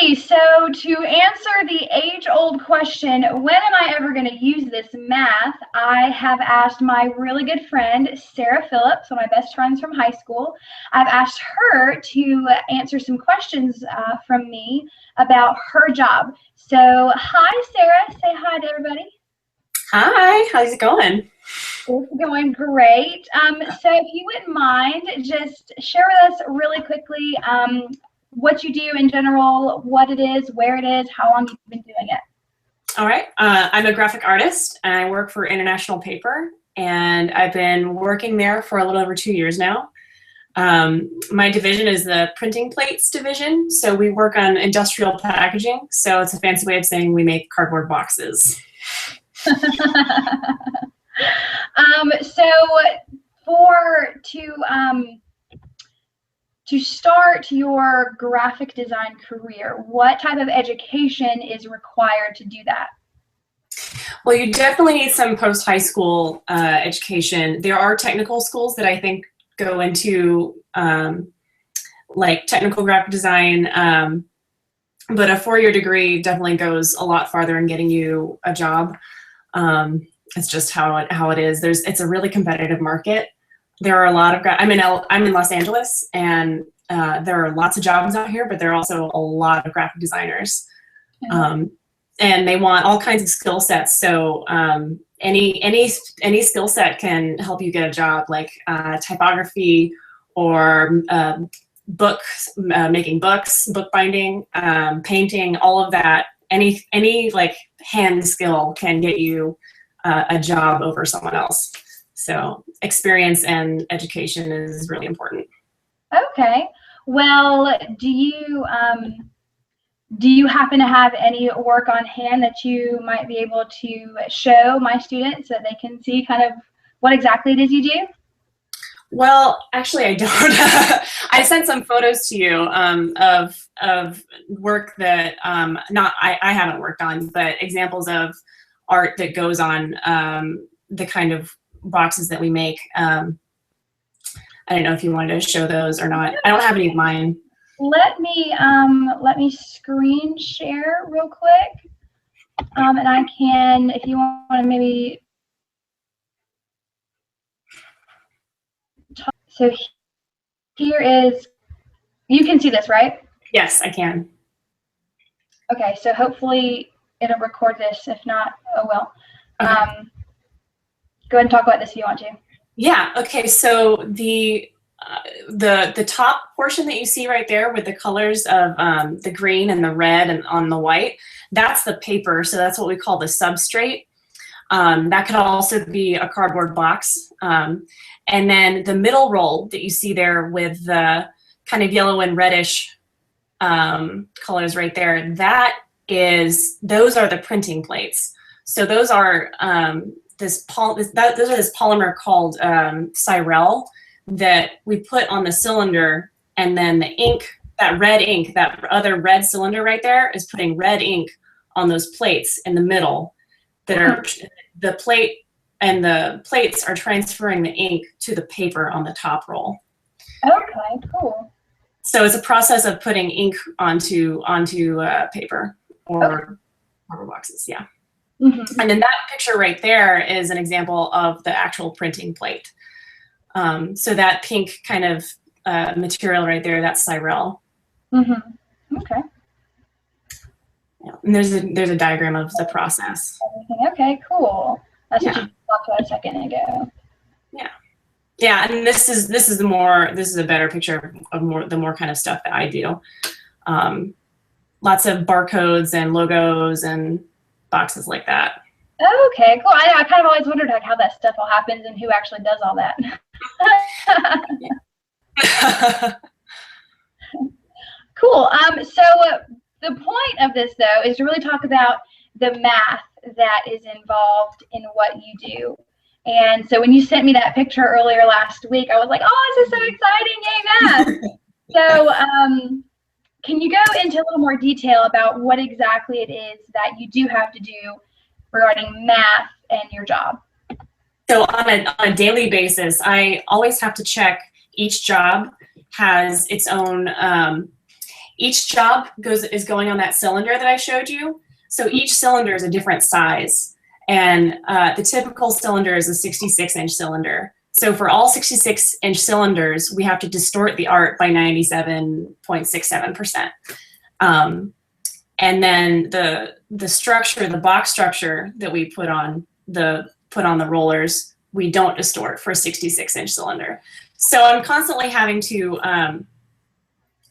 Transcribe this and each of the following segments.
Alrighty, so to answer the age-old question, when am I ever going to use this math? I have asked my really good friend, Sarah Phillips, one of my best friends from high school. I've asked her to answer some questions from me about her job. So, hi, Sarah. Say hi to everybody. Hi, how's it going? It's going great. So if you wouldn't mind, just share with us really quickly what you do in general, what it is, where it is, how long you've been doing it. All right, I'm a graphic artist and I work for International Paper, and I've been working there for a little over 2 years now. My division is the printing plates division, so we work on industrial packaging, so it's a fancy way of saying we make cardboard boxes. So to start your graphic design career, what type of education is required to do that? Well, you definitely need some post-high school education. There are technical schools that I think go into like technical graphic design, but a 4-year degree definitely goes a lot farther in getting you a job. It's just how it is. It's a really competitive market. There are a lot of I'm in Los Angeles, and there are lots of jobs out here, but there are also a lot of graphic designers, and they want all kinds of skill sets. So any skill set can help you get a job, like typography or making books, bookbinding, painting, all of that. Any like hand skill can get you a job over someone else. So experience and education is really important. Okay. Well, do you happen to have any work on hand that you might be able to show my students so that they can see kind of what exactly it is you do? Well, actually, I don't. I sent some photos to you of work that I haven't worked on, but examples of art that goes on the kind of boxes that we make. I don't know if you wanted to show those or not. I don't have any of mine. Let me screen share real quick, and I can, if you want to maybe. So here is, you can see this, right? Yes, I can. Okay, so hopefully it'll record this. If not, oh well. Okay. Go ahead and talk about this if you want to. Yeah. Okay. So the top portion that you see right there with the colors of the green and the red and on the white, that's the paper. So that's what we call the substrate. That could also be a cardboard box. And then the middle roll that you see there with the kind of yellow and reddish colors right there, those are the printing plates. So those are this polymer called Cyrel that we put on the cylinder, and then the ink, that red ink, that other red cylinder right there is putting red ink on those plates in the middle that are the plate, and the plates are transferring the ink to the paper on the top roll. Okay, cool. So it's a process of putting ink onto paper or paper boxes, yeah. Mm-hmm. And then that picture right there is an example of the actual printing plate. So that pink kind of material right there, that's Cyrel. Mm-hmm. Okay. Yeah. And there's a diagram of the process. Okay, cool. That's what you talked about a second ago. Yeah. Yeah, and this is a better picture of the more kind of stuff that I do. Lots of barcodes and logos and boxes like that. Okay, cool. I kind of always wondered how that stuff all happens and who actually does all that. Cool. So the point of this, though, is to really talk about the math that is involved in what you do. And so when you sent me that picture earlier last week, I was like, oh, this is so exciting, yay, math. So can you go into a little more detail about what exactly it is that you do have to do regarding math and your job? So on a daily basis, I always have to check each job has its own Each job is going on that cylinder that I showed you. So each cylinder is a different size. And the typical cylinder is a 66-inch cylinder. So for all 66-inch cylinders, we have to distort the art by 97.67%. And then the structure, the box structure that we put on the rollers, we don't distort for a 66-inch cylinder. So I'm constantly having to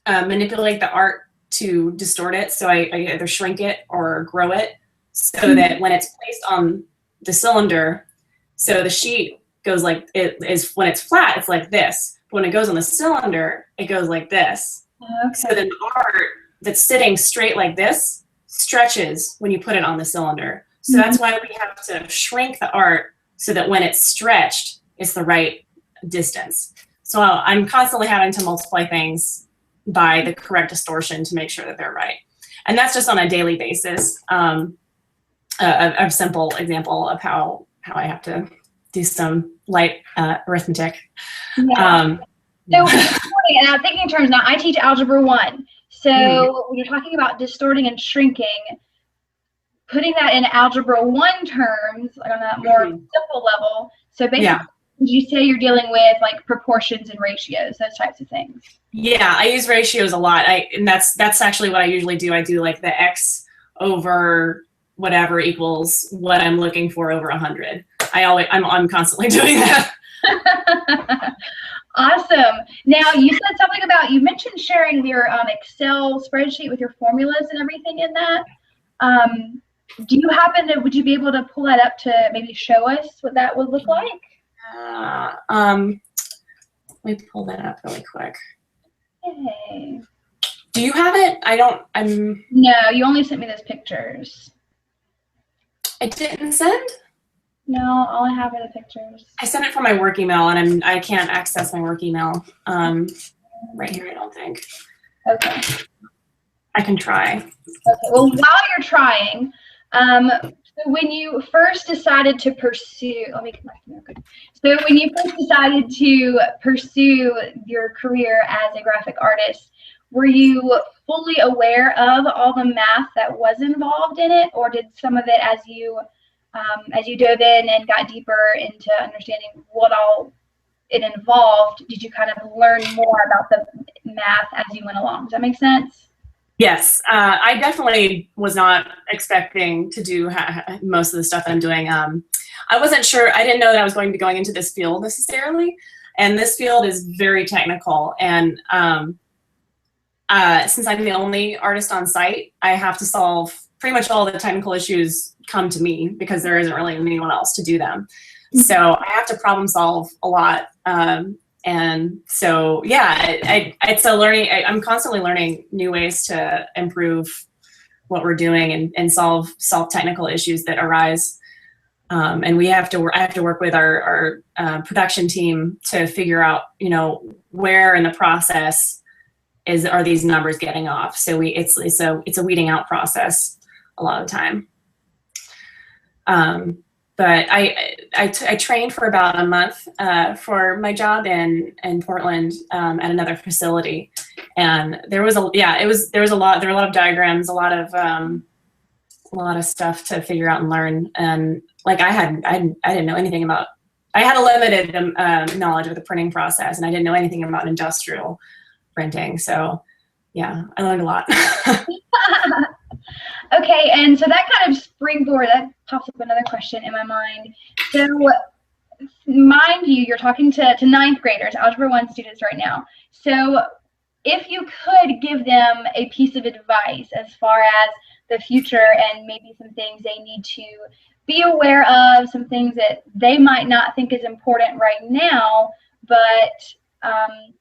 manipulate the art to distort it. So I either shrink it or grow it so that when it's placed on the cylinder, so the sheet goes like, when it's flat, it's like this. But when it goes on the cylinder, it goes like this. Okay. So then the art that's sitting straight like this stretches when you put it on the cylinder. So that's why we have to shrink the art so that when it's stretched, it's the right distance. So I'm constantly having to multiply things by the correct distortion to make sure that they're right. And that's just on a daily basis. A simple example of how I have to do some light arithmetic. Yeah. So, and I'm thinking in terms now, I teach Algebra 1. So when you're talking about distorting and shrinking, putting that in Algebra 1 terms, like on a more simple level. So basically, you say you're dealing with like proportions and ratios, those types of things. Yeah, I use ratios a lot. And that's actually what I usually do. I do like the X over whatever equals what I'm looking for over 100. I'm constantly doing that. Awesome. Now you said something about, you mentioned sharing your Excel spreadsheet with your formulas and everything in that. Do you happen to, would you be able to pull that up to maybe show us what that would look like? Let me pull that up really quick. Hey. Do you have it? No, you only sent me those pictures. I didn't send? No, all I have are the pictures. I sent it from my work email, and I can't access my work email right here, I don't think. Okay. I can try. Okay, well, while you're trying, so when you first decided to pursue, let me come back to that. Okay. So when you first decided to pursue your career as a graphic artist, were you fully aware of all the math that was involved in it, or did some of it, as you dove in and got deeper into understanding what all it involved, did you kind of learn more about the math as you went along? Does that make sense? Yes, I definitely was not expecting to do most of the stuff that I'm doing. I wasn't sure, I didn't know that I was going to be going into this field necessarily, and this field is very technical, and since I'm the only artist on site, I have to solve pretty much all the technical issues come to me because there isn't really anyone else to do them. So I have to problem solve a lot. And so, yeah, it's a learning, I'm constantly learning new ways to improve what we're doing and solve technical issues that arise. And I have to work with our production team to figure out, where in the process are these numbers getting off. So it's a weeding out process a lot of the time. But I trained for about a month for my job in Portland at another facility, and there were a lot of diagrams, a lot of stuff to figure out and learn, and like I didn't know anything about. I had a limited knowledge of the printing process, and I didn't know anything about industrial printing. So yeah, I learned a lot. Okay, and so that kind of springboard, that pops up another question in my mind. So mind you, you're talking to ninth graders, Algebra 1 students right now. So if you could give them a piece of advice as far as the future and maybe some things they need to be aware of, some things that they might not think is important right now, but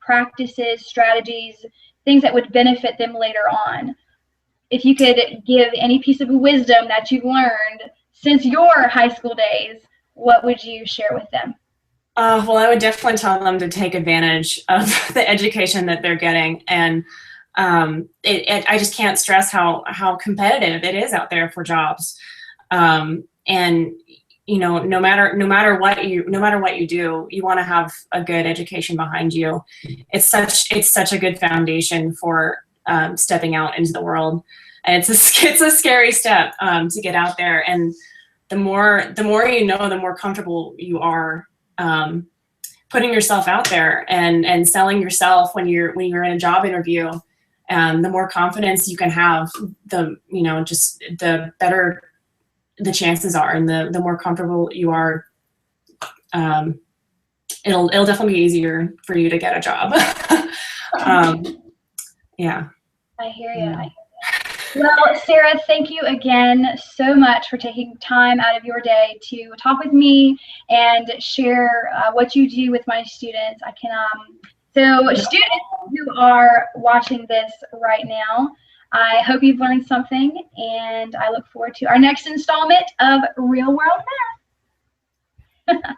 practices, strategies, things that would benefit them later on. If you could give any piece of wisdom that you've learned since your high school days, what would you share with them? Well, I would definitely tell them to take advantage of the education that they're getting. And I just can't stress how competitive it is out there for jobs. And no matter what you do, you want to have a good education behind you. It's such a good foundation for stepping out into the world. And it's a scary step to get out there. And the more you know, the more comfortable you are putting yourself out there and selling yourself when you're in a job interview. The more confidence you can have, just the better the chances are, and the more comfortable you are, it'll definitely be easier for you to get a job. Yeah. I hear you. Well, Sarah, thank you again so much for taking time out of your day to talk with me and share what you do with my students. So students who are watching this right now, I hope you've learned something, and I look forward to our next installment of Real World Math.